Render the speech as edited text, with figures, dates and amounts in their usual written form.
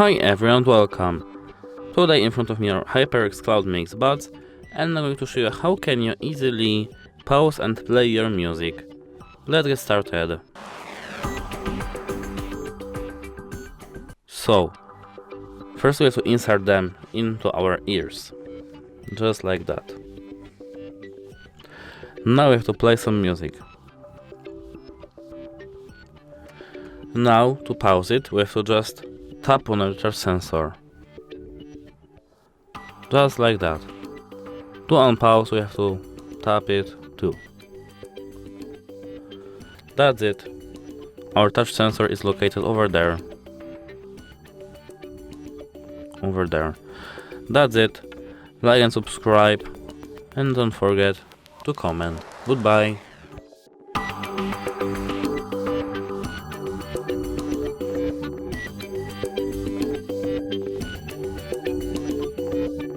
Hi everyone, welcome. Today in front of me are HyperX Cloud Mix Buds, and I'm going to show you how can you easily pause and play your music. Let's get started. So, first we have to insert them into our ears, just like that. Now we have to play some music. Now, to pause it, we have to just tap on the touch sensor. Just like that. To unpause, we have to tap it too. That's it. Our touch sensor is located over there. Over there. That's it. Like and subscribe. And don't forget to comment. Goodbye.